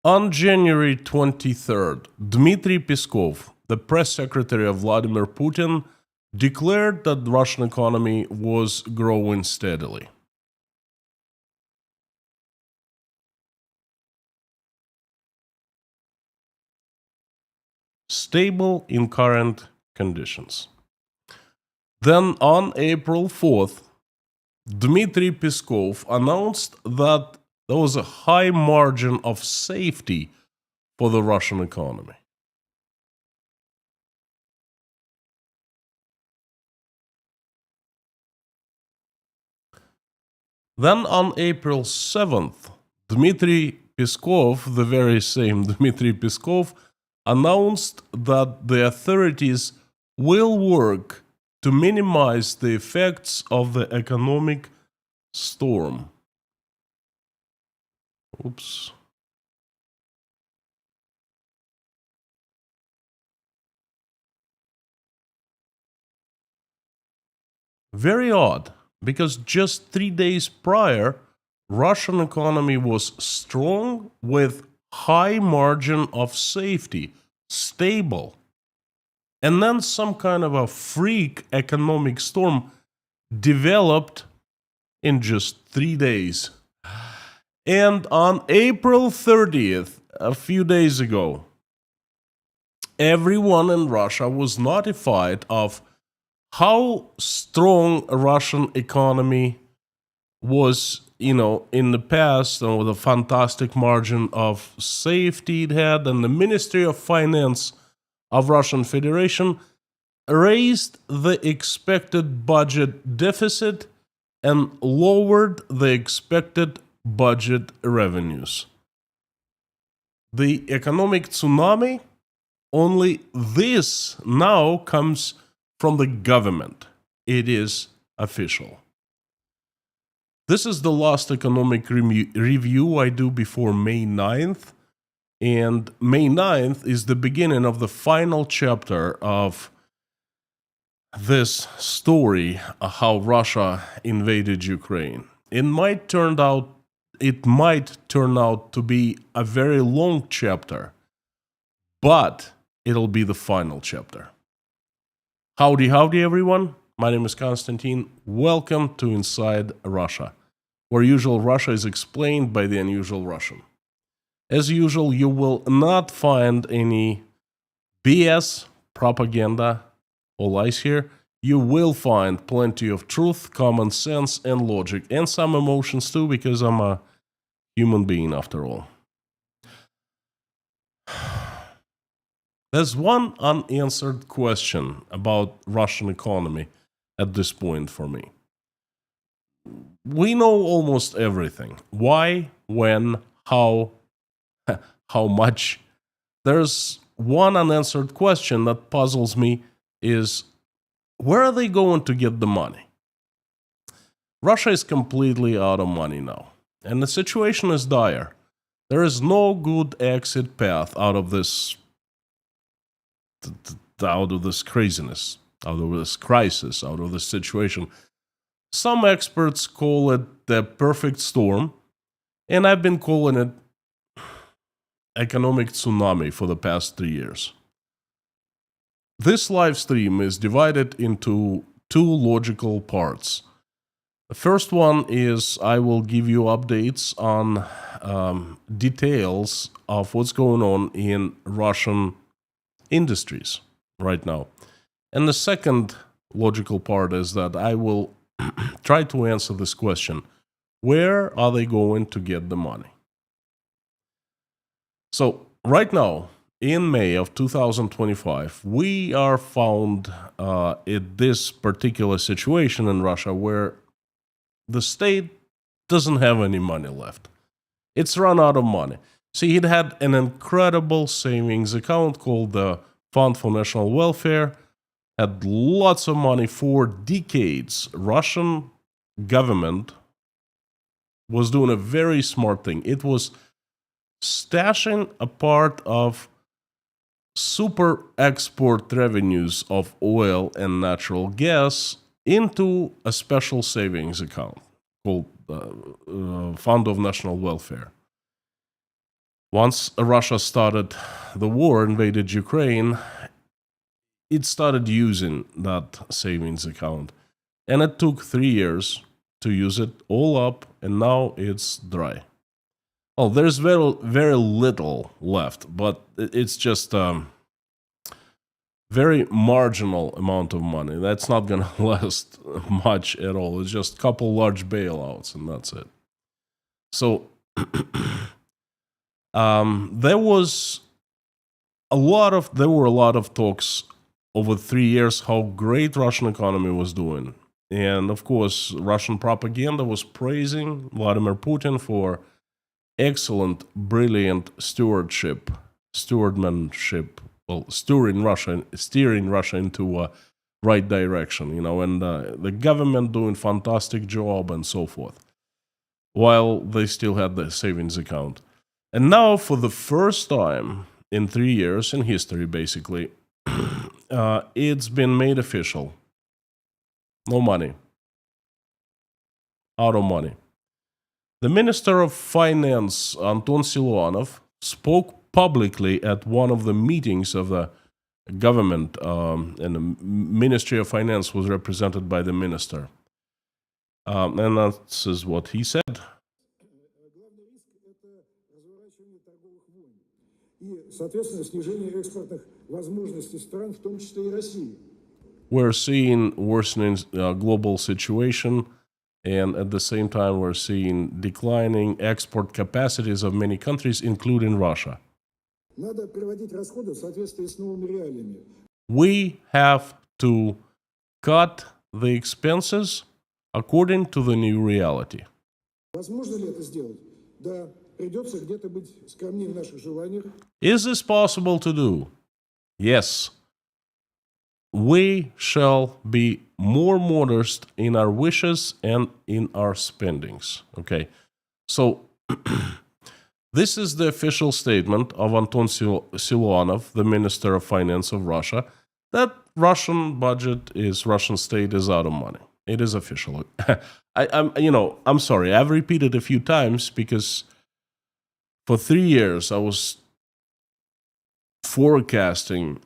On January 23rd, Dmitry Peskov, the press secretary of Vladimir Putin, declared that the Russian economy was growing steadily. Stable in current conditions. Then on April 4th, Dmitry Peskov announced that there was a high margin of safety for the Russian economy. Then on April 7th, Dmitry Peskov, the very same Dmitry Peskov, announced that the authorities will work to minimize the effects of the economic storm. Oops. Very odd, because just 3 days prior, Russian economy was strong with high margin of safety, stable. And then some kind of a freak economic storm developed in just 3 days. And on April 30th, a few days ago, everyone in Russia was notified of how strong a Russian economy was, in the past, and with a fantastic margin of safety it had, and the Ministry of Finance of Russian Federation raised the expected budget deficit and lowered the expected budget revenues. The economic tsunami, only this now comes from the government. It is official. This is the last economic review I do before May 9th. And May 9th is the beginning of the final chapter of this story, how Russia invaded Ukraine. It might turn out to be a very long chapter, but it'll be the final chapter. Howdy, everyone. My name is Konstantin. Welcome to Inside Russia, where usual Russia is explained by the unusual Russian. As usual, you will not find any BS, propaganda, or lies here. You will find plenty of truth, common sense, and logic, and some emotions too, because I'm a human being after all. There's one unanswered question about Russian economy at this point for me. We know almost everything. Why, when, how much. There's one unanswered question that puzzles me is, where are they going to get the money? Russia is completely out of money now, and the situation is dire. There is no good exit path out of this craziness, out of this crisis, out of this situation. Some experts call it the perfect storm, and I've been calling it economic tsunami for the past 3 years. This live stream is divided into two logical parts. The first one is I will give you updates on details of what's going on in Russian industries right now. And the second logical part is that I will try to answer this question. Where are they going to get the money? So right now, in May of 2025, we are found in this particular situation in Russia where the state doesn't have any money left. It's run out of money. See, it had an incredible savings account called the Fund for National Welfare, had lots of money for decades. Russian government was doing a very smart thing. It was stashing a part of super export revenues of oil and natural gas into a special savings account called Fund of National Welfare. Once Russia started the war, invaded Ukraine, it started using that savings account. And it took 3 years to use it all up, and now it's dry. Well, there's very, very little left, but it's just very marginal amount of money. That's not going to last much at all. It's just a couple large bailouts, and that's it. So there were a lot of talks over 3 years how great Russian economy was doing. And of course, Russian propaganda was praising Vladimir Putin for excellent, brilliant stewardmanship, steering Russia into a right direction, and the government doing fantastic job and so forth, while they still had the savings account. And now, for the first time in 3 years in history, basically, it's been made official. No money. Out of money. The Minister of Finance, Anton Siluanov, spoke publicly at one of the meetings of the government, and the Ministry of Finance was represented by the minister. And this is what he said. We're seeing worsening global situation, and at the same time, we're seeing declining export capacities of many countries, including Russia. We have to cut the expenses according to the new reality. Is this possible to do? Yes. We shall be more modest in our wishes and in our spendings. Okay, so this is the official statement of Anton Siluanov, the Minister of Finance of Russia, that Russian state is out of money. It is official. I'm sorry, I've repeated a few times because for 3 years I was forecasting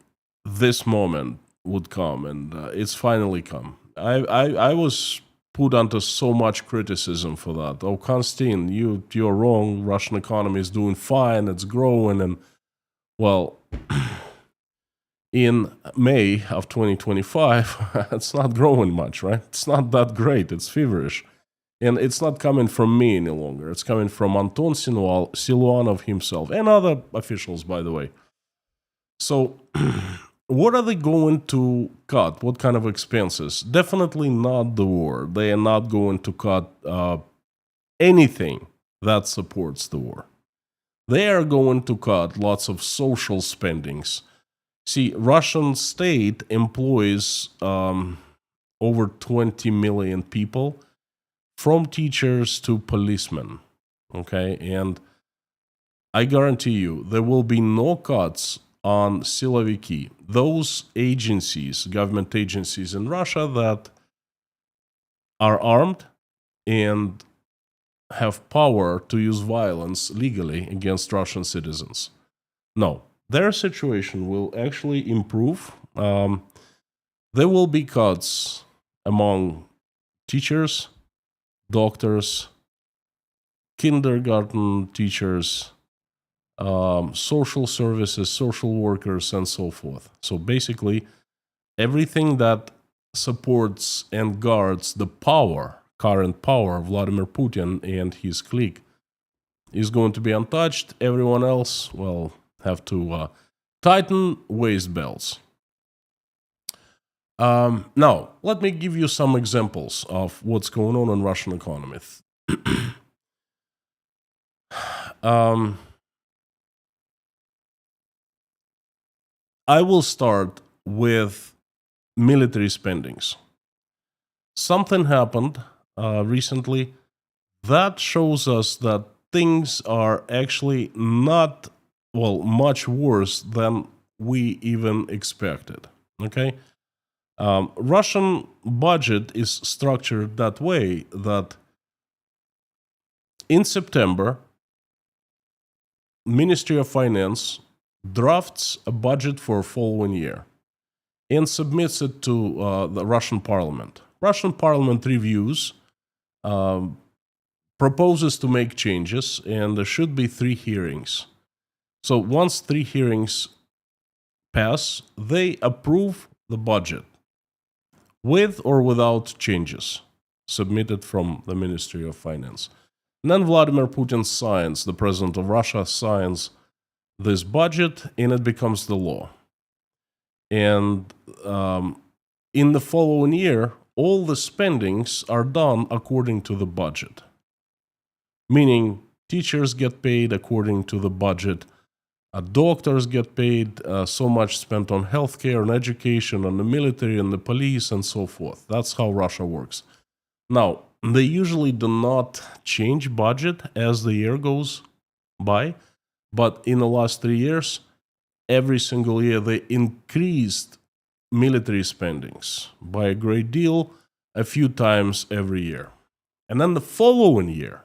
this moment would come, and it's finally come. I was put under so much criticism for that. Oh, Konstantin, you're wrong. Russian economy is doing fine. It's growing, and well, in May of 2025, it's not growing much, right? It's not that great. It's feverish, and it's not coming from me any longer. It's coming from Anton Siluanov himself and other officials, by the way. So. What are they going to cut? What kind of expenses? Definitely not the war. They are not going to cut anything that supports the war. They are going to cut lots of social spendings. See, Russian state employs over 20 million people, from teachers to policemen. Okay, and I guarantee you there will be no cuts on siloviki, those agencies, government agencies in Russia that are armed and have power to use violence legally against Russian citizens. No, their situation will actually improve. There will be cuts among teachers, doctors, kindergarten teachers, social services, social workers, and so forth. So basically, everything that supports and guards the current power of Vladimir Putin and his clique is going to be untouched. Everyone else will have to tighten waist belts. Now, let me give you some examples of what's going on in Russian economy. I will start with military spendings. Something happened recently that shows us that things are actually not, much worse than we even expected. Okay? Russian budget is structured that way that in September, Ministry of Finance drafts a budget for following year and submits it to the Russian parliament. Russian parliament reviews, proposes to make changes, and there should be 3 hearings. So once 3 hearings pass, they approve the budget with or without changes submitted from the Ministry of Finance. And then Vladimir Putin signs, the president of Russia signs this budget, and it becomes the law. And in the following year, all the spendings are done according to the budget. Meaning, teachers get paid according to the budget, doctors get paid so much spent on healthcare and education, on the military and the police and so forth. That's how Russia works. Now, they usually do not change budget as the year goes by, but in the last 3 years, every single year they increased military spendings by a great deal, a few times every year. And then the following year,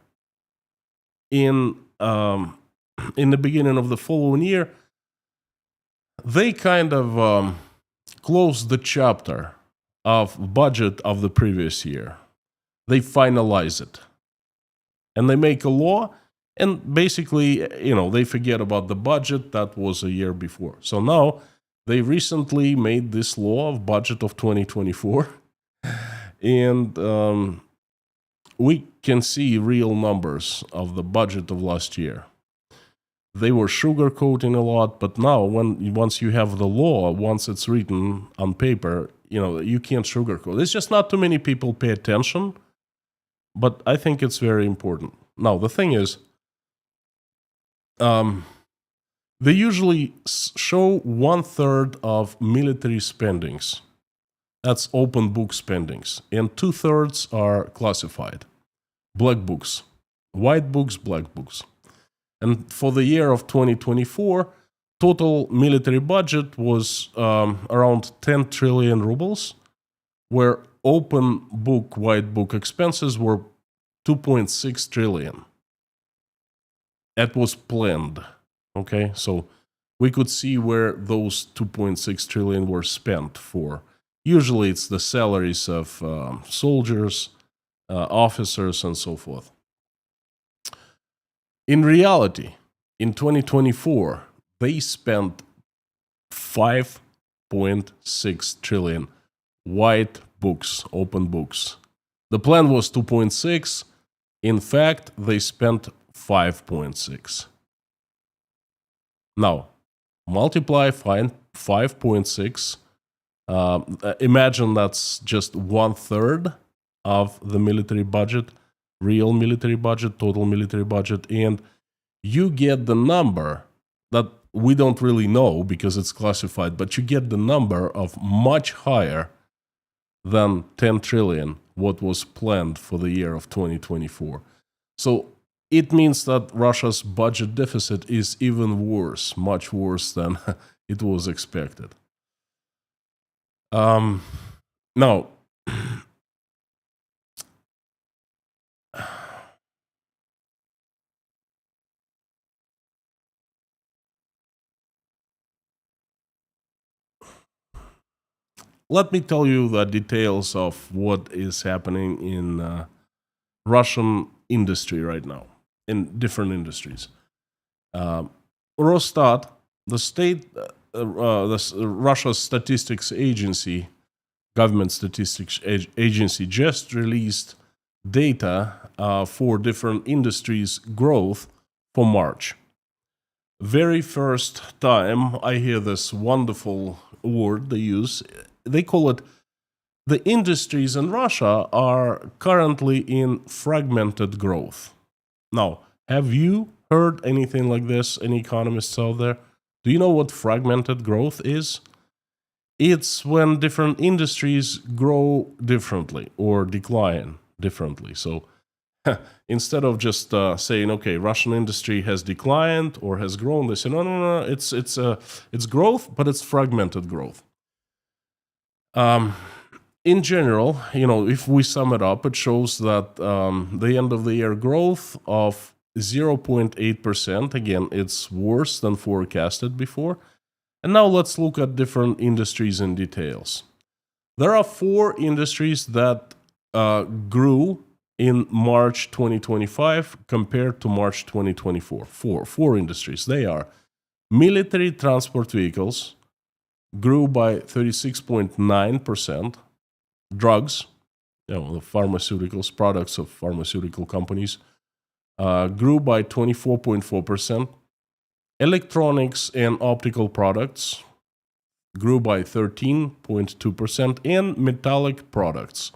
in the beginning of the following year, they kind of closed the chapter of budget of the previous year. They finalize it. And they make a law, and basically, they forget about the budget that was a year before. So now, they recently made this law of budget of 2024, and we can see real numbers of the budget of last year. They were sugarcoating a lot, but now, once you have the law, once it's written on paper, you can't sugarcoat. It's just not too many people pay attention, but I think it's very important. Now, the thing is, they usually show 1/3 of military spendings. That's open book spendings. And 2/3 are classified. Black books. White books, black books. And for the year of 2024, total military budget was around 10 trillion rubles, where open book, white book expenses were 2.6 trillion. That was planned. Okay, so we could see where those 2.6 trillion were spent for. Usually it's the salaries of soldiers, officers, and so forth. In reality, in 2024, they spent 5.6 trillion white books, open books. The plan was 2.6. In fact, they spent 5.6. Now, multiply 5.6. Imagine that's just 1/3 of the military budget, real military budget, total military budget, and you get the number that we don't really know because it's classified, but you get the number of much higher than 10 trillion, what was planned for the year of 2024. So it means that Russia's budget deficit is even worse, much worse than it was expected. Now, let me tell you the details of what is happening in Russian industry right now, in different industries. Росстат, the state, Russia's statistics agency, government statistics agency, just released data for different industries' growth for March. Very first time I hear this wonderful word they use. They call it, the industries in Russia are currently in fragmented growth. Now, have you heard anything like this? Any economists out there? Do you know what fragmented growth is? It's when different industries grow differently or decline differently. So instead of just saying, okay, Russian industry has declined or has grown, they say, no, it's growth, but it's fragmented growth. In general, if we sum it up, it shows that the end of the year growth of 0.8%. Again, it's worse than forecasted before. And now let's look at different industries in details. There are 4 industries that grew in March 2025 compared to March 2024. Four industries. They are military transport vehicles, grew by 36.9%. Drugs, the pharmaceuticals, products of pharmaceutical companies, grew by 24.4%. Electronics and optical products grew by 13.2%, and metallic products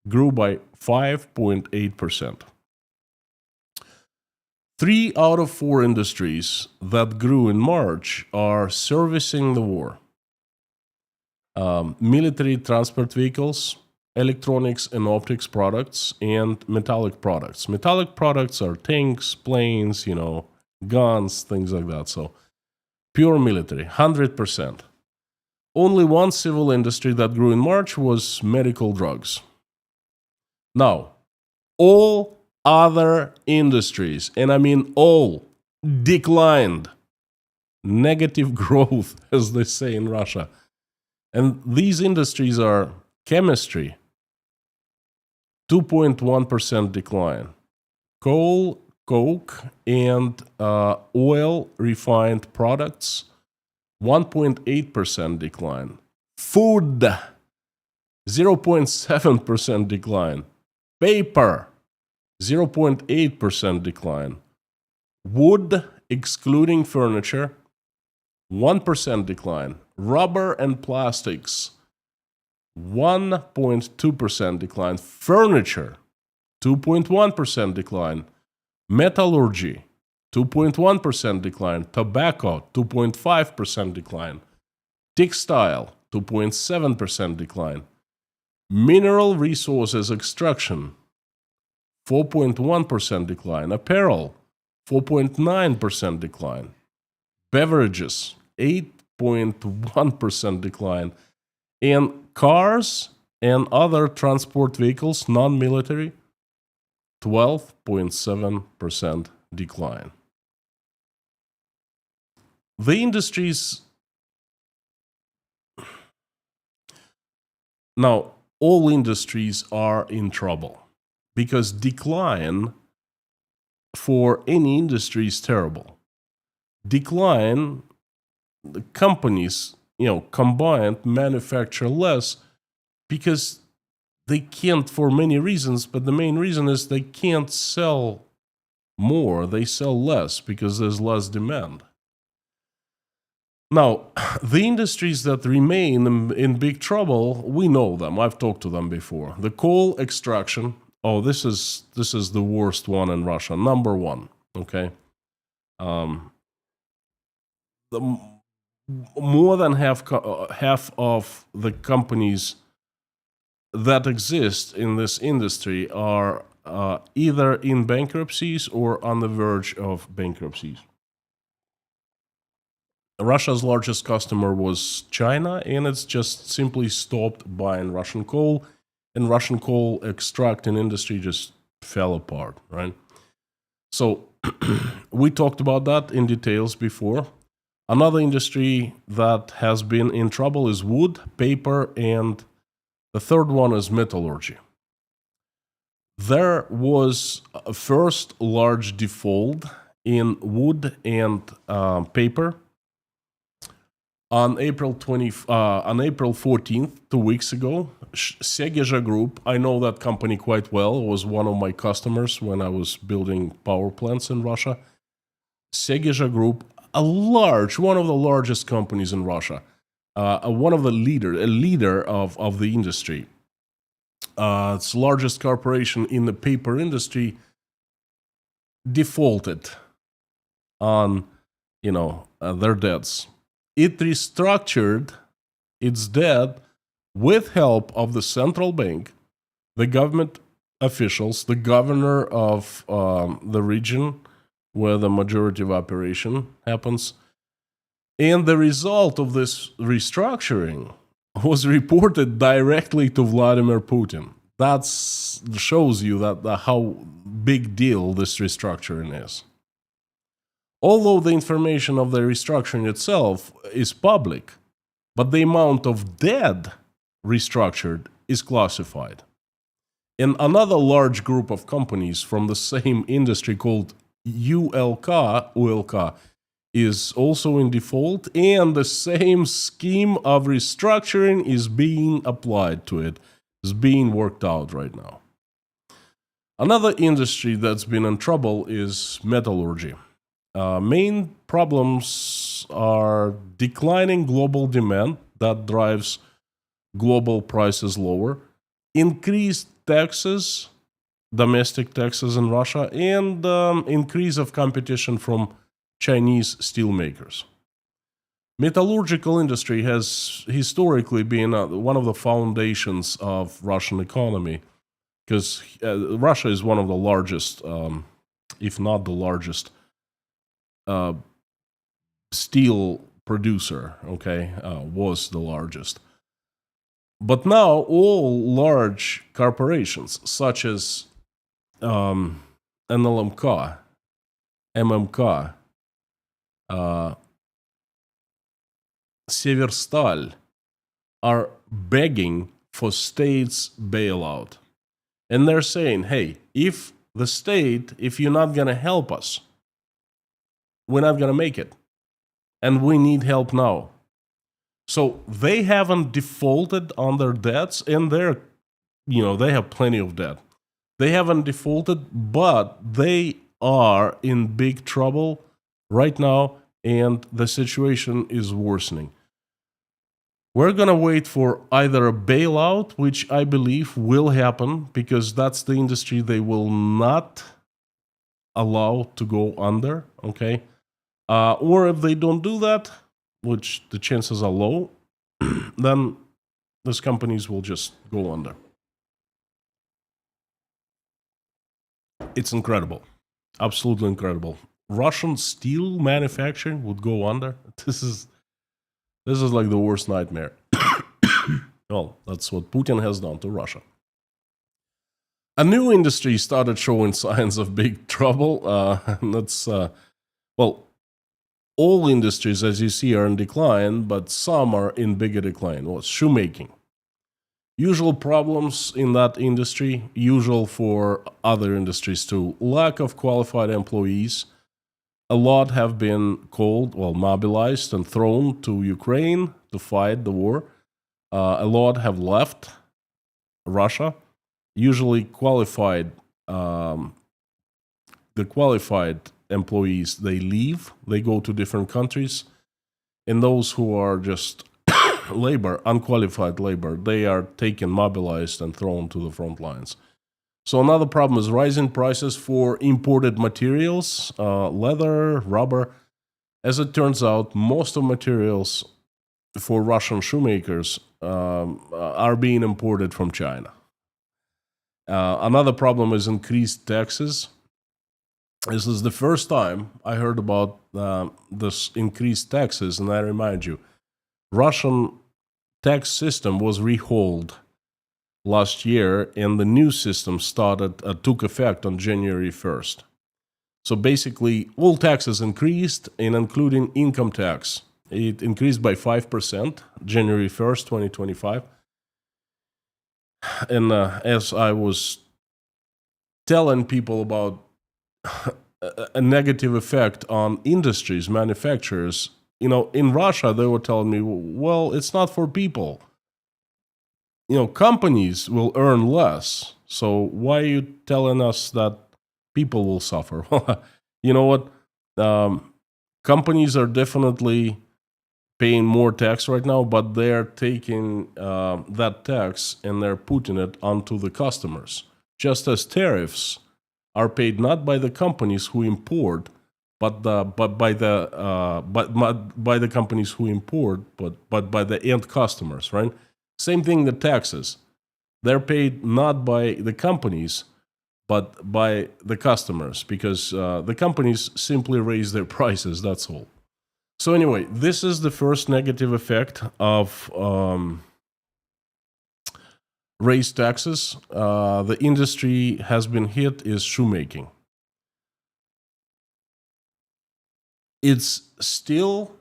grew by 5.8%. 3 out of 4 industries that grew in March are servicing the war. Military transport vehicles, electronics and optics products, and metallic products. Metallic products are tanks, planes, guns, things like that. So pure military, 100%. Only one civil industry that grew in March was medical drugs. Now, all other industries, and I mean all, declined. Negative growth, as they say in Russia. And these industries are chemistry, 2.1% decline. Coal, coke, and oil refined products, 1.8% decline. Food, 0.7% decline. Paper, 0.8% decline. Wood, excluding furniture, 1% decline. Rubber and plastics, 1.2% decline. Furniture, 2.1% decline. Metallurgy, 2.1% decline. Tobacco, 2.5% decline. Textile, 2.7% decline. Mineral resources extraction, 4.1% decline. Apparel, 4.9% decline. Beverages, 8.1% decline. And cars and other transport vehicles, non-military, 12.7% decline. The industries... Now, all industries are in trouble because decline for any industry is terrible. Decline, the companies, combined manufacture less because they can't, for many reasons, but the main reason is they can't sell more, they sell less because there's less demand. Now, the industries that remain in big trouble, we know them. I've talked to them before. The coal extraction. Oh, this is the worst one in Russia. Number 1. Okay. More than half of the companies that exist in this industry are either in bankruptcies or on the verge of bankruptcies. Russia's largest customer was China, and it's just simply stopped buying Russian coal, and Russian coal extracting industry just fell apart, right? So we talked about that in details before. Another industry that has been in trouble is wood, paper, and the third one is metallurgy. There was a first large default in wood and paper on April 14th, 2 weeks ago. Segeja Group, I know that company quite well. It was one of my customers when I was building power plants in Russia. Segeja Group, one of the largest companies in Russia, a leader of the industry. It's the largest corporation in the paper industry, defaulted on, their debts. It restructured its debt with help of the central bank, the government officials, the governor of the region where the majority of operation happens. And the result of this restructuring was reported directly to Vladimir Putin. that shows you that how big deal this restructuring is. Although the information of the restructuring itself is public, but the amount of debt restructured is classified. And another large group of companies from the same industry called ULK, is also in default, and the same scheme of restructuring is being applied to it, is being worked out right now. Another industry that's been in trouble is metallurgy. Main problems are declining global demand that drives global prices lower, increased taxes, domestic taxes in Russia, and increase of competition from Chinese steelmakers. Metallurgical industry has historically been one of the foundations of Russian economy, because Russia is one of the largest, if not the largest, steel producer, was the largest. But now all large corporations, such as NLMK, MMK, Severstal, are begging for state's bailout. And they're saying, hey, if you're not going to help us, we're not going to make it. And we need help now. So they haven't defaulted on their debts, and they have plenty of debt. They haven't defaulted, but they are in big trouble right now, and the situation is worsening. We're going to wait for either a bailout, which I believe will happen, because that's the industry they will not allow to go under, or if they don't do that, which the chances are low, then these companies will just go under. It's incredible. Absolutely incredible. Russian steel manufacturing would go under. This is like the worst nightmare. Well, that's what Putin has done to Russia. A new industry started showing signs of big trouble. And that's, all industries, as you see, are in decline, but some are in bigger decline. What's shoemaking? Usual problems in that industry, usual for other industries too. Lack of qualified employees. A lot have been mobilized and thrown to Ukraine to fight the war. A lot have left Russia. Usually qualified, the qualified employees, they leave, they go to different countries. And those who are just unqualified labor, they are taken, mobilized, and thrown to the front lines. So another problem is rising prices for imported materials, leather, rubber. As it turns out, most of materials for Russian shoemakers are being imported from China. Another problem is increased taxes. This is the first time I heard about this increased taxes, and I remind you, Russian tax system was rehauled last year, and the new system took effect on January 1st. So basically, all taxes increased, and including income tax. It increased by 5%, January 1st, 2025. And as I was telling people about a negative effect on industries, manufacturers, in Russia, they were telling me, well, it's not for people. Companies will earn less. So why are you telling us that people will suffer? You know what? Companies are definitely paying more tax right now, but they're taking that tax and they're putting it onto the customers. Just as tariffs are paid not by the companies who import, but by the companies who import, but by the end customers, right? Same thing, the taxes. They're paid not by the companies, but by the customers, because the companies simply raise their prices, that's all. So anyway, this is the first negative effect of raise taxes. The industry has been hit is shoemaking. It's still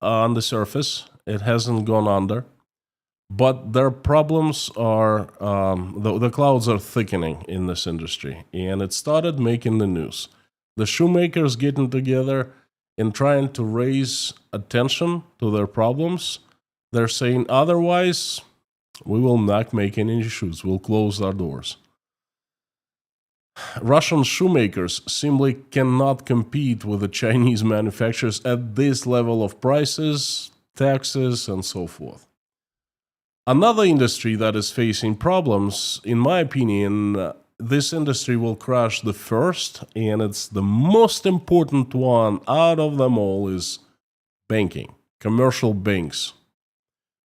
on the surface. It hasn't gone under. But their problems are, the clouds are thickening in this industry. And it started making the news. The shoemakers getting together and trying to raise attention to their problems. They're saying, otherwise, we will not make any shoes. We'll close our doors. Russian shoemakers simply cannot compete with the Chinese manufacturers at this level of prices, taxes, and so forth. Another industry that is facing problems, in my opinion, this industry will crash the first, and it's the most important one out of them all, is banking, commercial banks.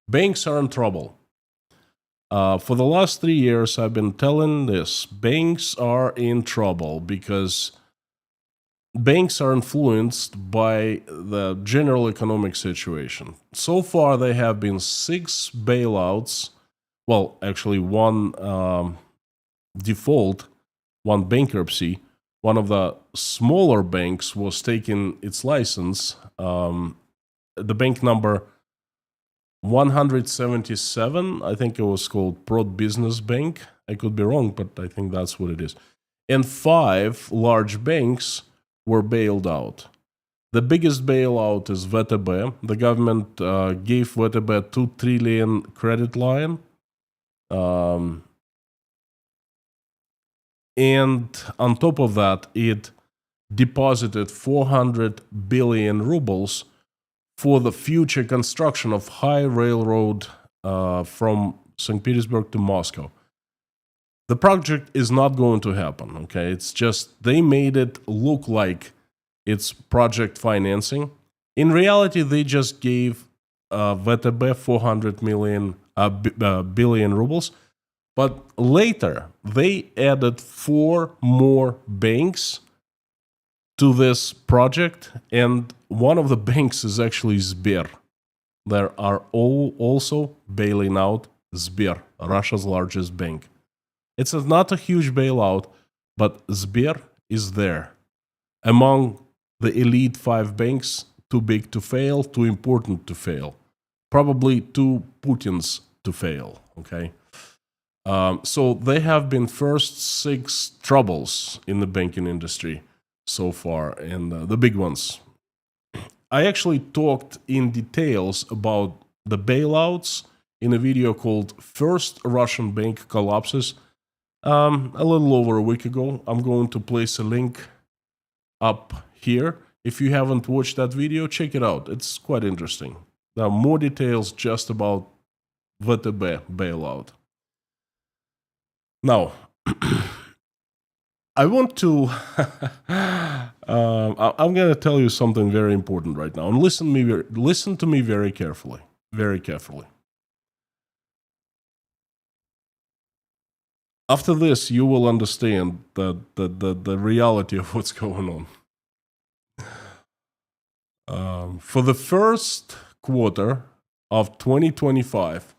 Banks are in trouble. For the last 3 years, I've been telling this. Banks are in trouble because banks are influenced by the general economic situation. So far, there have been 6 bailouts. Well, actually, one default, one bankruptcy. One of the smaller banks was taking its license. The bank number 177, I think it was called Prod Business Bank. I could be wrong, but I think that's what it is. And 5 large banks were bailed out. The biggest bailout is VTB. The government gave VTB a 2 trillion credit line. And on top of that, it deposited 400 billion rubles for the future construction of high railroad from St. Petersburg to Moscow. The project is not going to happen, okay? It's just they made it look like it's project financing. In reality, they just gave VTB 400 billion rubles. But later, they added 4 more banks to this project, and one of the banks is actually Sber. They are also bailing out Sber, Russia's largest bank. It's not a huge bailout, but Sber is there. Among the elite 5 banks, too big to fail, too important to fail. Probably too Putin's to fail, okay? So they have been first 6 troubles in the banking industry so far, and the big ones. I actually talked in details about the bailouts in a video called First Russian Bank Collapses a little over a week ago. I'm going to place a link up here. If you haven't watched that video, check it out. It's quite interesting. There are more details just about VTB bailout. Now, I want to. I'm going to tell you something very important right now, and listen to me very carefully. Very carefully. After this, you will understand the reality of what's going on. For the first quarter of 2025,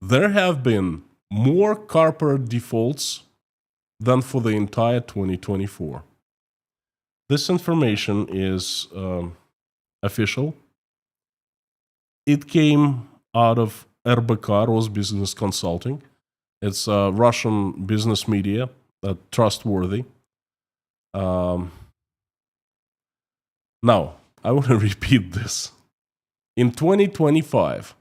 there have been more corporate defaults than for the entire 2024. This information is official. It came out of RBK, Rosbusiness Consulting. It's Russian business media, trustworthy. Now, I want to repeat this. In 2025,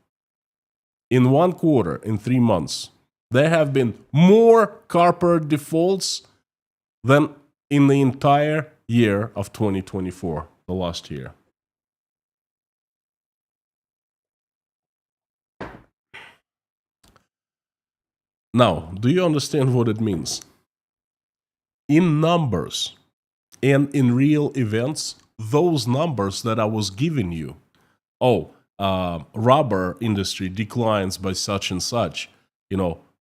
in 1 quarter, in 3 months, there have been more corporate defaults than in the entire year of 2024, the last year. Now, do you understand what it means? In numbers and in real events, those numbers that I was giving you, rubber industry declines by such and such,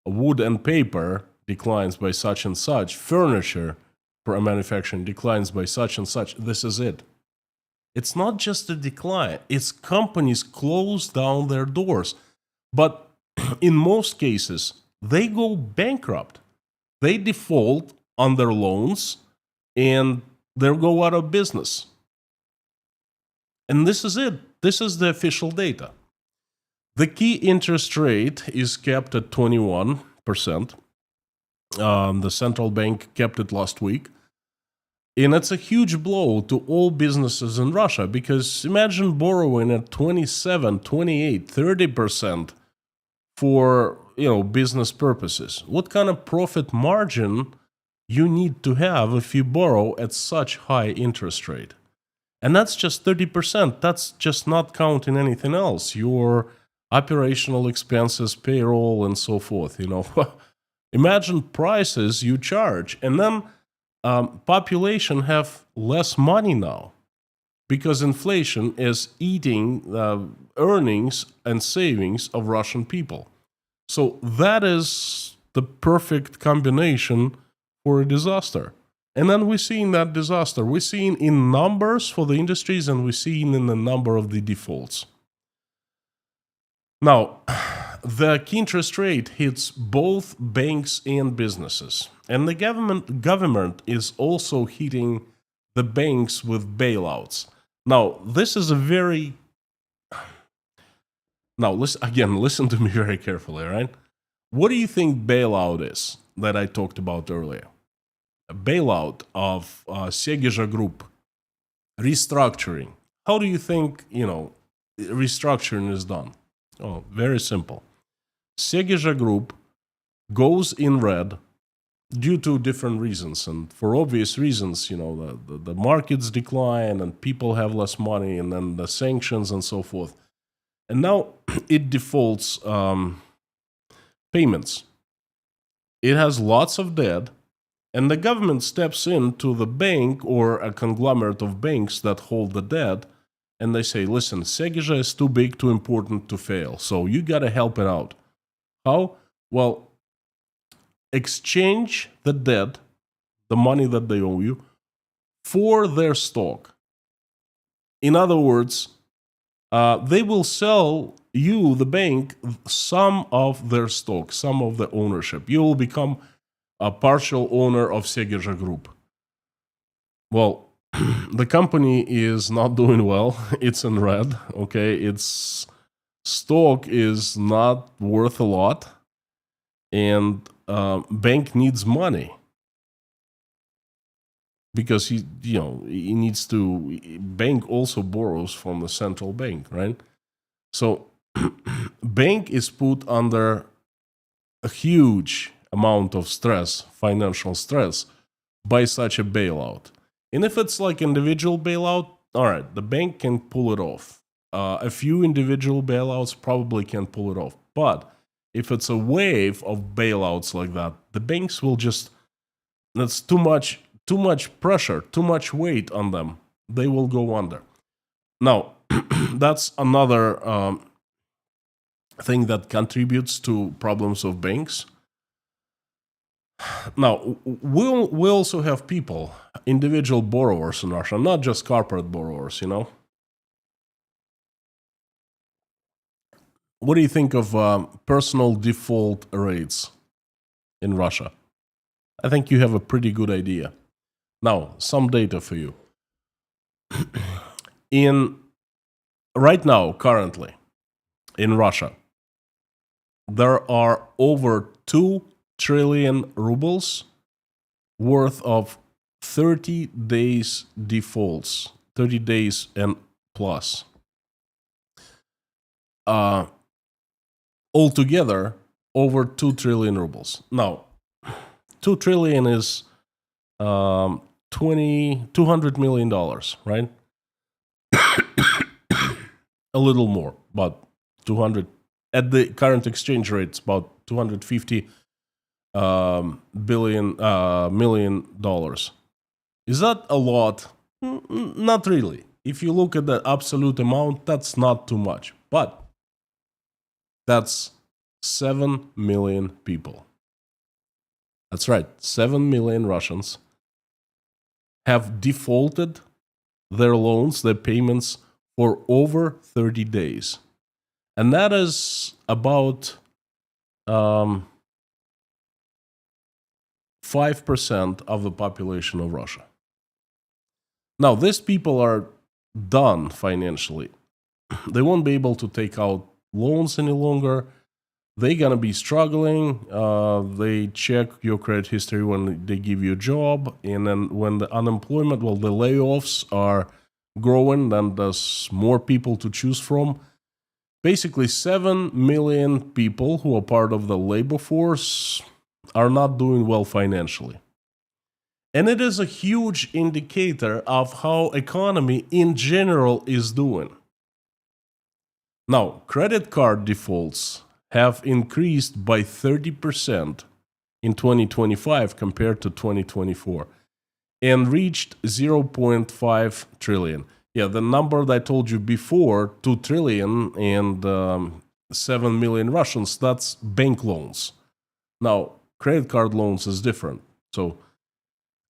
wood and paper declines by such and such, furniture for manufacturing declines by such and such. This is it. It's not just a decline. It's companies close down their doors. But in most cases, they go bankrupt. They default on their loans and they'll go out of business. And this is it. This is the official data. The key interest rate is kept at 21%. The central bank kept it last week. And it's a huge blow to all businesses in Russia, because imagine borrowing at 27, 28, 30% for business purposes. What kind of profit margin you need to have if you borrow at such high interest rate? And that's just 30%. That's just not counting anything else. Your operational expenses, payroll, and so forth. Imagine prices you charge, and then population have less money now because inflation is eating earnings and savings of Russian people. So that is the perfect combination for a disaster. And then we're seeing that disaster. We're seeing in numbers for the industries, and we're seeing in the number of the defaults. Now, the key interest rate hits both banks and businesses. And the government is also hitting the banks with bailouts. Now, this is a very... Now, listen to me very carefully, right? What do you think bailout is that I talked about earlier? A bailout of Segija Group, restructuring. How do you think, restructuring is done? Oh, very simple. Segija Group goes in red due to different reasons, and for obvious reasons, the markets decline and people have less money, and then the sanctions and so forth. And now it defaults payments. It has lots of debt, and the government steps into the bank or a conglomerate of banks that hold the debt, and they say, listen, Segija is too big, too important to fail, so you got to help it out. How? Well, exchange the debt, the money that they owe you, for their stock. In other words, they will sell you, the bank, some of their stock, some of the ownership. You will become a partial owner of Segija Group. Well, the company is not doing well. It's in red, okay? Its stock is not worth a lot, and bank needs money because he needs to. Bank also borrows from the central bank, right? So bank is put under a huge amount of stress, financial stress, by such a bailout. And if it's like individual bailout, all right, the bank can pull it off. A few individual bailouts probably can pull it off. But if it's a wave of bailouts like that, the banks will just, that's too much pressure, too much weight on them. They will go under. Now, that's another thing that contributes to problems of banks. Now, we also have people, individual borrowers in Russia, not just corporate borrowers, What do you think of personal default rates in Russia? I think you have a pretty good idea. Now, some data for you. Right now, currently, in Russia, there are over 2 trillion rubles worth of 30 days defaults, 30 days and plus. Altogether, over 2 trillion rubles. Now, 2 trillion is $200 million, right? A little more, about 200. At the current exchange rate, it's about $250 million. Is that a lot? Not really. If you look at the absolute amount, that's not too much. But that's 7 million people. That's right. 7 million Russians have defaulted their loans, their payments, for over 30 days. And that is about um, 5% of the population of Russia. Now, these people are done financially. They won't be able to take out loans any longer. They're going to be struggling. They check your credit history when they give you a job. And then when the unemployment, well, the layoffs are growing, then there's more people to choose from. Basically, 7 million people who are part of the labor force are not doing well financially. And it is a huge indicator of how economy in general is doing. Now, credit card defaults have increased by 30% in 2025 compared to 2024 and reached 0.5 trillion. Yeah, the number that I told you before, 2 trillion and 7 million Russians, that's bank loans. Now, credit card loans is different. So,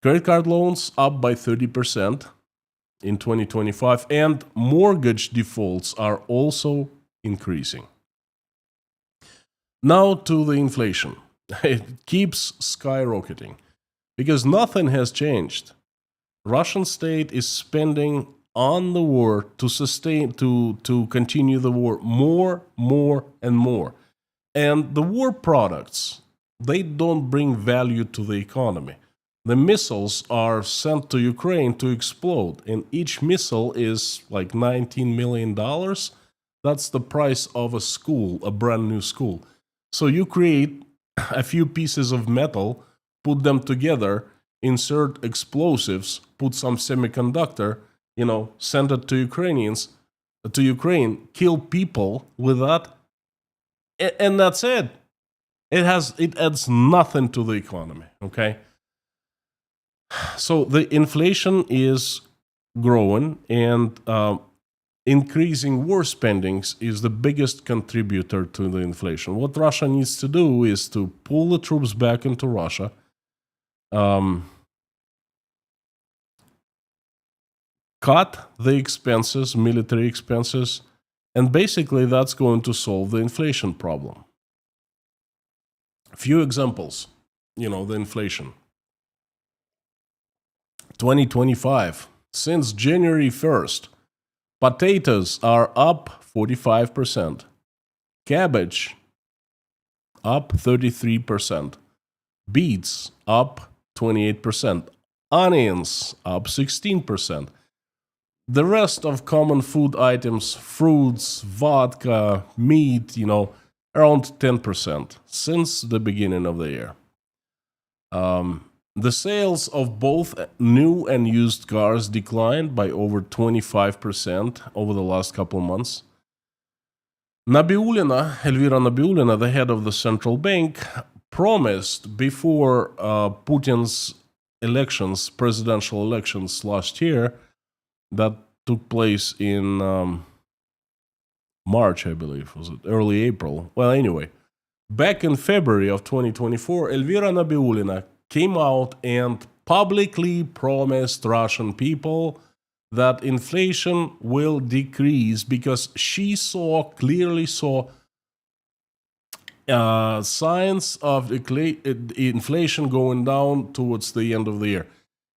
credit card loans up by 30% in 2025, and mortgage defaults are also increasing. Now to the inflation. It keeps skyrocketing because nothing has changed. Russian state is spending on the war to continue the war more and more. And the war products, they don't bring value to the economy. The missiles are sent to Ukraine to explode, and each missile is like $19 million. That's the price of a school, a brand new school. So you create a few pieces of metal, put them together, insert explosives, put some semiconductor, send it to Ukrainians, to Ukraine, kill people with that, and that's it. It adds nothing to the economy. Okay. So the inflation is growing, and increasing war spendings is the biggest contributor to the inflation. What Russia needs to do is to pull the troops back into Russia, cut the expenses, military expenses, and basically that's going to solve the inflation problem. A few examples, the inflation. 2025, since January 1st, potatoes are up 45%, cabbage up 33%, beets up 28%, onions up 16%. The rest of common food items, fruits, vodka, meat, around 10% since the beginning of the year. The sales of both new and used cars declined by over 25% over the last couple of months. Elvira Nabiulina, the head of the central bank, promised before Putin's presidential elections last year, that took place in March, I believe, was it early April? Well, anyway, back in February of 2024, Elvira Nabiulina came out and publicly promised Russian people that inflation will decrease because she clearly saw signs of inflation going down towards the end of the year.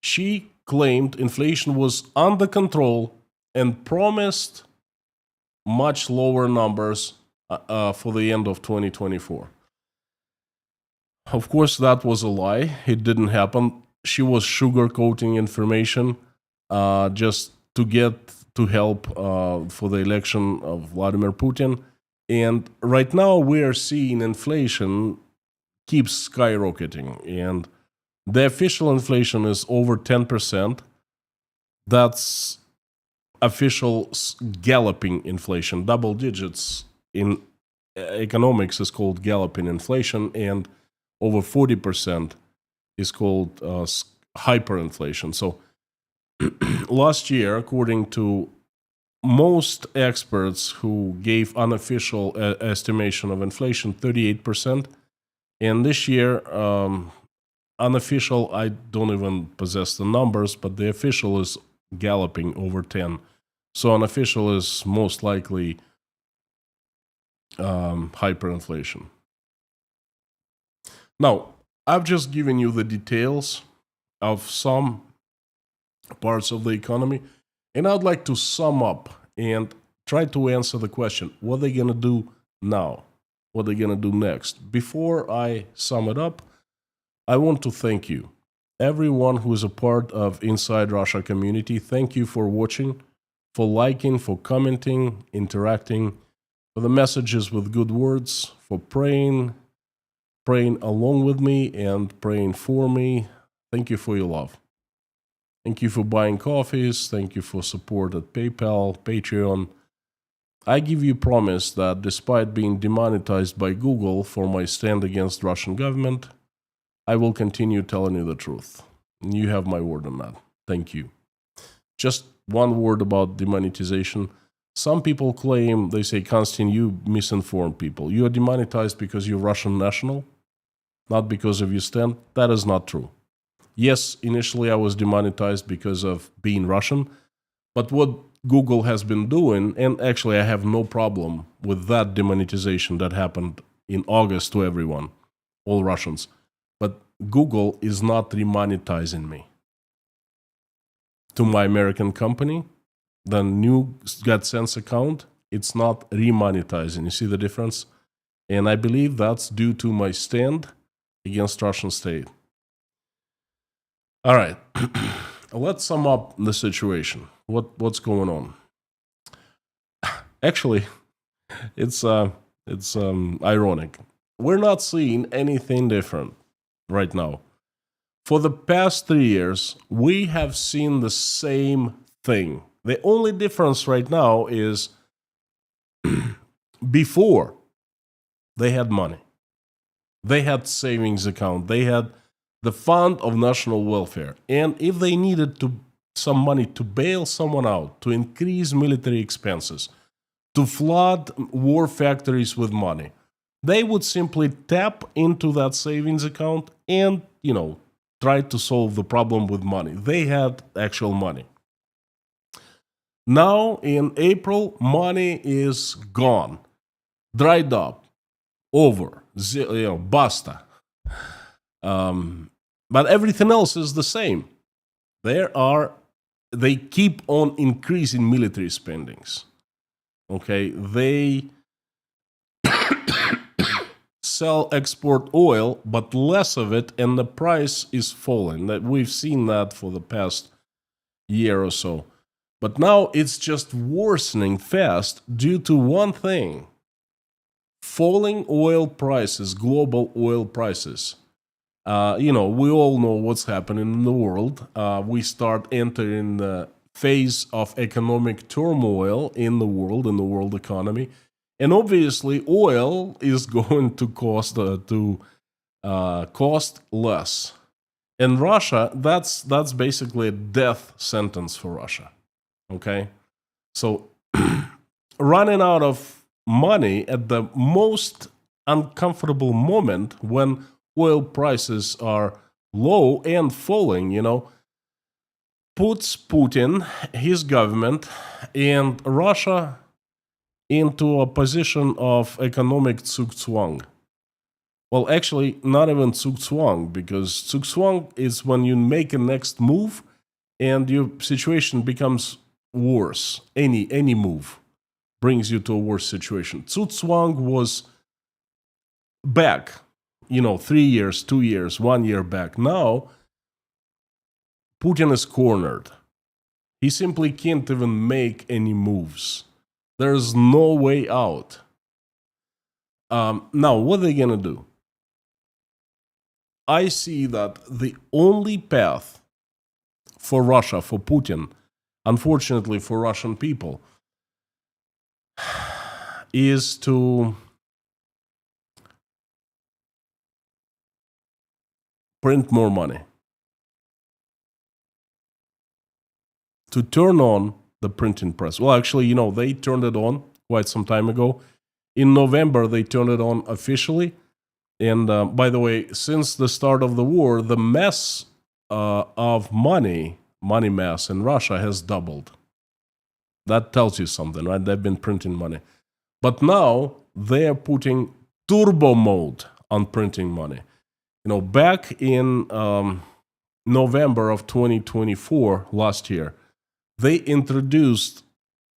She claimed inflation was under control and promised much lower numbers for the end of 2024. Of course, that was a lie. It didn't happen. She was sugarcoating information just to help for the election of Vladimir Putin. And right now we are seeing inflation keeps skyrocketing. And the official inflation is over 10%. That's official galloping inflation. Double digits in economics is called galloping inflation, and over 40% is called hyperinflation. So last year, according to most experts who gave unofficial estimation of inflation, 38%. And this year, unofficial, I don't even possess the numbers, but the official is galloping over 10. So unofficial is most likely hyperinflation. Now, I've just given you the details of some parts of the economy, and I'd like to sum up and try to answer the question, what are they going to do now? What are they going to do next? Before I sum it up, I want to thank you. Everyone who is a part of Inside Russia community, thank you for watching, for liking, for commenting, interacting, for the messages with good words, for praying along with me and praying for me. Thank you for your love. Thank you for buying coffees. Thank you for support at PayPal, Patreon. I give you promise that despite being demonetized by Google for my stand against Russian government, I will continue telling you the truth. You have my word on that. Thank you. Just one word about demonetization. Some people claim, they say, Konstantin, you misinform people. You are demonetized because you're Russian national, not because of your stand. That is not true. Yes, initially I was demonetized because of being Russian, but what Google has been doing, and actually I have no problem with that demonetization that happened in August to everyone, all Russians. But Google is not remonetizing me. To my American company, the new GodSense account, it's not remonetizing. You see the difference? And I believe that's due to my stand against Russian state. All right, let's sum up the situation. What's going on? Actually, it's ironic. We're not seeing anything different right now. For the past 3 years, we have seen the same thing. The only difference right now is before they had money, they had savings account, they had the fund of national welfare, and if they needed some money to bail someone out, to increase military expenses, to flood war factories with money, they would simply tap into that savings account and, try to solve the problem with money. They had actual money. Now, in April, money is gone, dried up, over, basta. But everything else is the same. They keep on increasing military spendings. Okay, they sell export oil, but less of it, and the price is falling. That we've seen that for the past year or so. But now it's just worsening fast due to one thing: falling oil prices, global oil prices. We all know what's happening in the world. We start entering the phase of economic turmoil in the world economy. And obviously, oil is going to cost less. In Russia, that's basically a death sentence for Russia. Okay? So, running out of money at the most uncomfortable moment when oil prices are low and falling, puts Putin, his government, and Russia into a position of economic zugzwang. Well, actually, not even zugzwang, because zugzwang is when you make a next move and your situation becomes worse. Any move brings you to a worse situation. Zugzwang was back, 3 years, 2 years, 1 year back. Now, Putin is cornered. He simply can't even make any moves. There's no way out. Now, what are they going to do? I see that the only path for Russia, for Putin, unfortunately for Russian people, is to print more money. To turn on the printing press. Well, actually, they turned it on quite some time ago. In November, they turned it on officially. And by the way, since the start of the war, the mass of money mass in Russia has doubled. That tells you something, right? They've been printing money. But now they're putting turbo mode on printing money. Back in November of 2024, last year, they introduced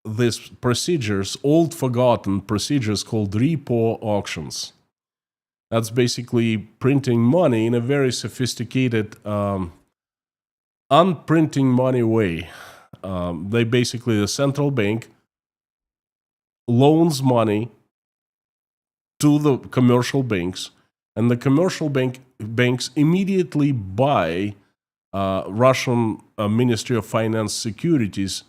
these procedures, old forgotten procedures called repo auctions. That's basically printing money in a very sophisticated, unprinting money way. The central bank loans money to the commercial banks, and the commercial banks immediately buy Russian Ministry of Finance securities,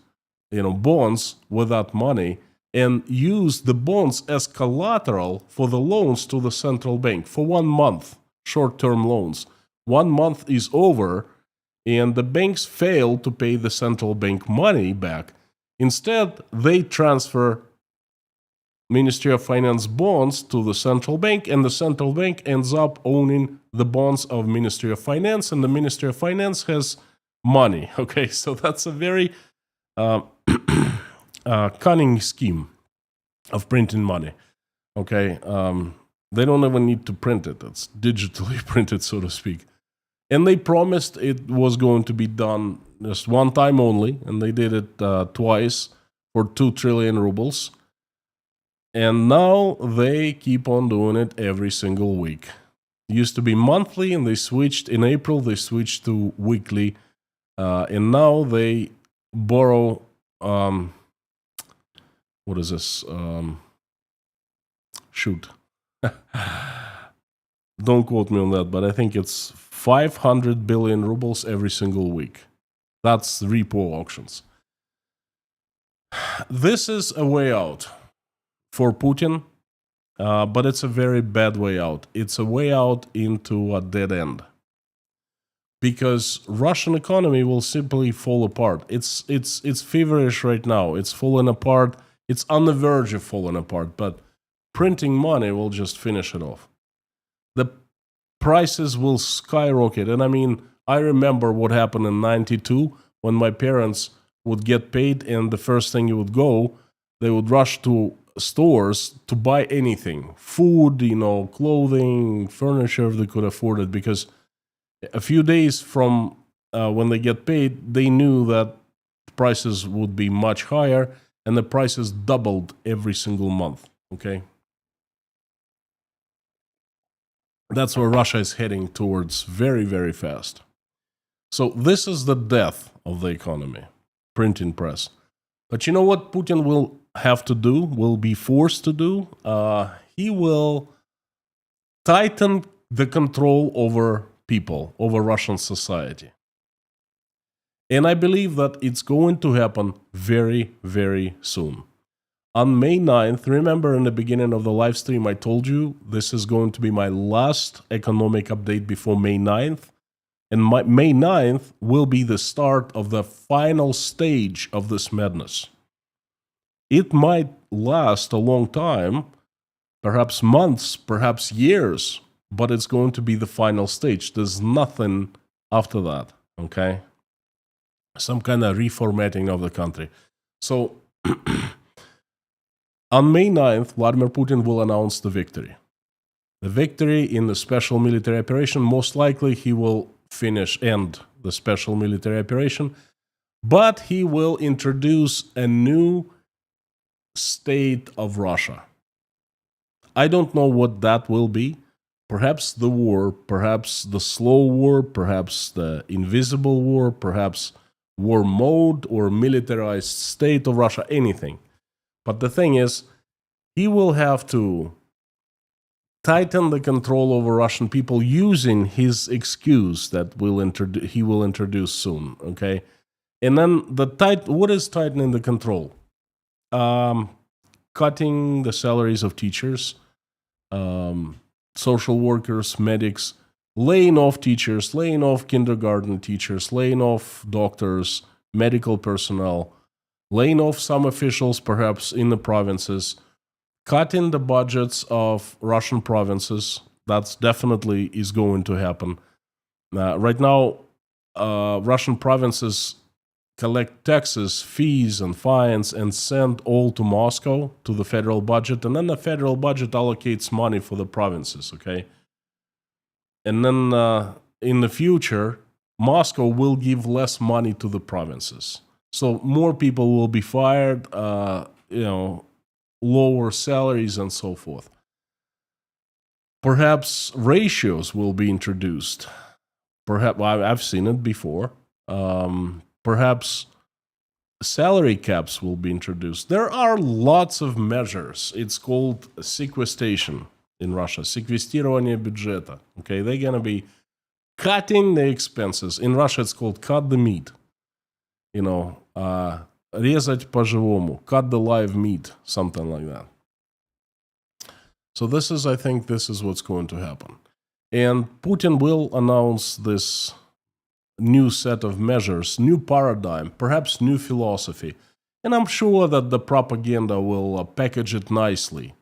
bonds with that money, and use the bonds as collateral for the loans to the central bank for 1 month, short-term loans. 1 month is over, and the banks fail to pay the central bank money back. Instead, they transfer Ministry of Finance bonds to the central bank, and the central bank ends up owning the bonds of Ministry of Finance, and the Ministry of Finance has money. Okay, so that's a very cunning scheme of printing money. Okay, they don't even need to print it; it's digitally printed, so to speak. And they promised it was going to be done just one time only, and they did it twice for 2 trillion rubles. And now they keep on doing it every single week. It used to be monthly, and they switched in April. They switched to weekly, and now they borrow. What is this? Shoot. Don't quote me on that, but I think it's 500 billion rubles every single week. That's repo auctions. This is a way out for Putin, but it's a very bad way out. It's a way out into a dead end, because Russian economy will simply fall apart. It's feverish right now. It's falling apart. It's on the verge of falling apart, but printing money will just finish it off. The prices will skyrocket. And I remember what happened in 92 when my parents would get paid, and the first thing they would rush to stores to buy anything, food, clothing, furniture, if they could afford it, because a few days from when they get paid, they knew that prices would be much higher, and the prices doubled every single month. Okay, that's where Russia is heading towards very, very fast. So this is the death of the economy, printing press. But you know what Putin will have to do, will be forced to do? He will tighten the control over people, over Russian society. And I believe that it's going to happen very, very soon. On May 9th, remember in the beginning of the live stream, I told you this is going to be my last economic update before May 9th. And May 9th will be the start of the final stage of this madness. It might last a long time, perhaps months, perhaps years, but it's going to be the final stage. There's nothing after that, okay? Some kind of reformatting of the country. So, on May 9th, Vladimir Putin will announce the victory. The victory in the special military operation. Most likely he will end the special military operation, but he will introduce a new state of Russia. I don't know what that will be. Perhaps the war, perhaps the slow war, perhaps the invisible war, perhaps war mode or militarized state of Russia, anything. But the thing is, he will have to tighten the control over Russian people using his excuse that he will introduce soon, okay? And then what is tightening the control? Cutting the salaries of teachers, social workers, medics, laying off teachers, laying off kindergarten teachers, laying off doctors, medical personnel, laying off some officials perhaps in the provinces, cutting the budgets of Russian provinces. That's definitely is going to happen. Right now, Russian provinces collect taxes, fees, and fines and send all to Moscow, to the federal budget, and then the federal budget allocates money for the provinces, okay? And then in the future, Moscow will give less money to the provinces. So more people will be fired, lower salaries and so forth. Perhaps ratios will be introduced. Perhaps I've seen it before. Perhaps salary caps will be introduced. There are lots of measures. It's called sequestration in Russia, секвестирование бюджета. Okay, they're gonna be cutting the expenses. In Russia, it's called cut the meat. Резать по-живому, cut the live meat, something like that. So I think this is what's going to happen. And Putin will announce this new set of measures, new paradigm, perhaps new philosophy. And I'm sure that the propaganda will package it nicely,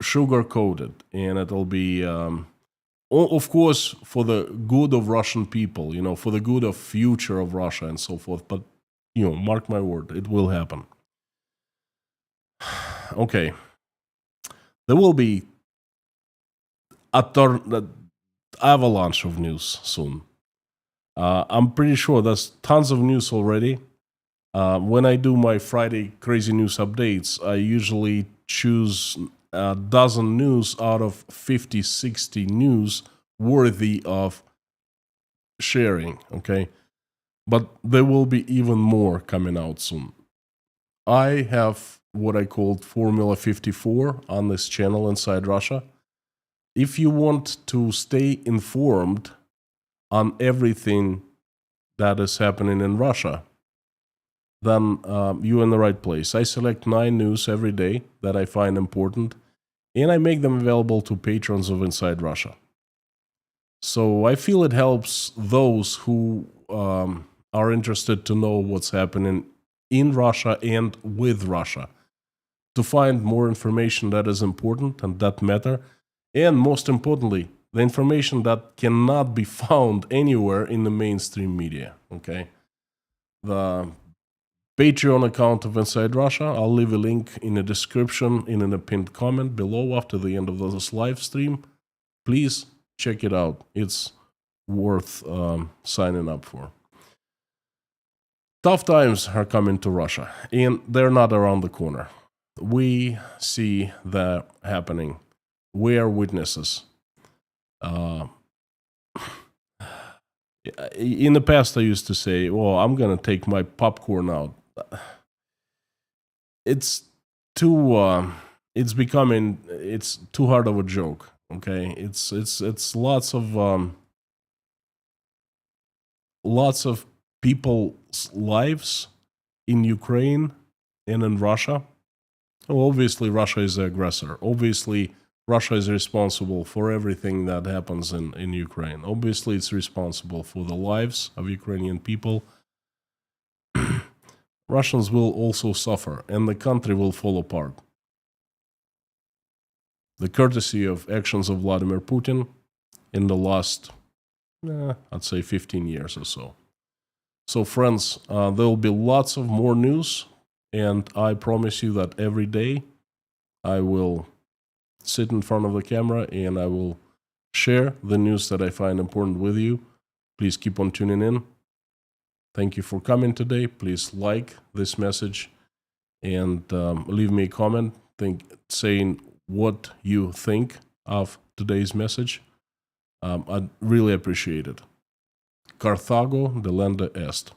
sugar-coated, and it'll be, of course, for the good of Russian people, for the good of future of Russia and so forth. But, mark my word, it will happen. Okay. There will be an avalanche of news soon. I'm pretty sure there's tons of news already. When I do my Friday crazy news updates, I usually choose a dozen news out of 50, 60 news worthy of sharing, okay? But there will be even more coming out soon. I have what I called Formula 54 on this channel inside Russia. If you want to stay informed on everything that is happening in Russia, then you're in the right place. I select 9 news every day that I find important, and I make them available to patrons of Inside Russia. So I feel it helps those who are interested to know what's happening in Russia and with Russia, to find more information that is important and that matter, and most importantly, the information that cannot be found anywhere in the mainstream media, okay? The Patreon account of Inside Russia, I'll leave a link in the description in a pinned comment below after the end of this live stream. Please check it out. It's worth signing up for. Tough times are coming to Russia, and they're not around the corner. We see that happening. We are witnesses. In the past, I used to say, "Well, I'm gonna take my popcorn out." It's too. It's too hard of a joke. Okay, it's lots of people's lives in Ukraine and in Russia. Well, obviously, Russia is the aggressor. Obviously, Russia is responsible for everything that happens in Ukraine. Obviously, it's responsible for the lives of Ukrainian people. Russians will also suffer, and the country will fall apart. The courtesy of actions of Vladimir Putin in the last, I'd say 15 years or so. So friends, there will be lots of more news, and I promise you that every day I will sit in front of the camera and I will share the news that I find important with you. Please keep on tuning in. Thank you for coming today. Please like this message and leave me a comment saying what you think of today's message. I'd really appreciate it. Carthago delenda est.